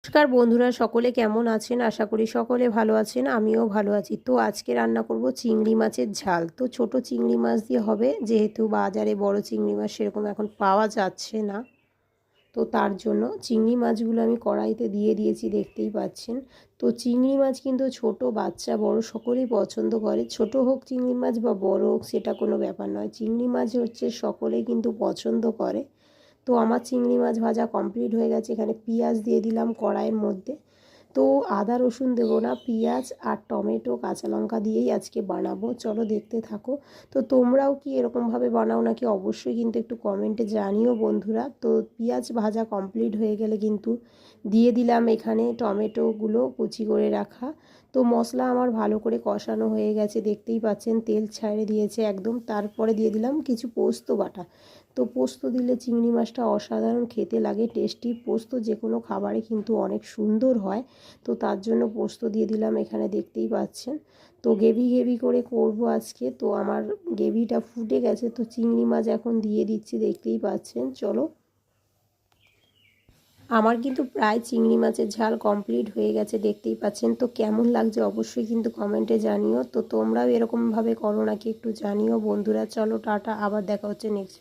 নমস্কার বন্ধুরা, সকলে কেমন আছেন? আশা করি সকলে ভালো আছেন, আমিও ভালো আছি। তো আজকে রান্না করব চিংড়ি মাছের ঝাল। তো ছোট চিংড়ি মাছ দিয়ে হবে, যেহেতু বাজারে বড় চিংড়ি মাছ সেরকম এখন পাওয়া যাচ্ছে না। তো তার জন্য চিংড়ি মাছগুলো আমি কড়াইতে দিয়ে দিয়েছি, দেখতেই পাচ্ছেন। তো চিংড়ি মাছ কিন্তু ছোট বাচ্চা বড় সকলেই পছন্দ করে। ছোট হোক চিংড়ি মাছ বা বড় হোক সেটা কোনো ব্যাপার নয়, চিংড়ি মাছ হচ্ছে সকলেই কিন্তু পছন্দ করে। তো আমার চিংড়ি মাছ ভাজা কমপ্লিট হয়ে গেছে। এখানে পেঁয়াজ দিয়ে দিলাম কড়াইয়ের মধ্যে। তো আদা রসুন দেবো না, পেঁয়াজ আর টমেটো কাঁচা লঙ্কা দিয়েই আজকে বানাবো। চলো দেখতে থাকো। তো তোমরাও কি এরকমভাবে বানাও নাকি অবশ্যই কিন্তু একটু কমেন্টে জানিও বন্ধুরা। তো পেঁয়াজ ভাজা কমপ্লিট হয়ে গেলে কিন্তু দিয়ে দিলাম এখানে টমেটোগুলো কুচি করে রাখা। তো মশলা আমার ভালো করে কষানো হয়ে গেছে, দেখতেই পাচ্ছেন তেল ছাড়ে দিয়েছে একদম। তারপরে দিয়ে দিলাম কিছু পোস্ত বাটা। তো পোস্ত দিলে চিংড়ি মাছটা অসাধারণ খেতে লাগে, টেস্টি। পোস্ত যে কোনো খাবারে কিন্তু অনেক সুন্দর হয়। তো তার জন্য পোস্ত দিয়ে দিলাম এখানে, দেখতেই পাচ্ছেন। তো গ্রেভি গ্রেভি করে করব আজকে। তো আমার গ্রেভিটা ফুটে গেছে, তো চিংড়ি মাছ এখন দিয়ে দিচ্ছি, দেখতেই পাচ্ছেন। চলো, আমার কিন্তু প্রায় চিংড়ি মাছের ঝাল কমপ্লিট হয়ে গেছে, দেখতেই পাচ্ছেন। তো কেমন লাগছে অবশ্যই কিন্তু কমেন্টে জানিও। তো তোমরাও এরকমভাবে করো নাকি একটু জানিও বন্ধুরা। চলো টাটা, আবার দেখা হচ্ছে নেক্সট।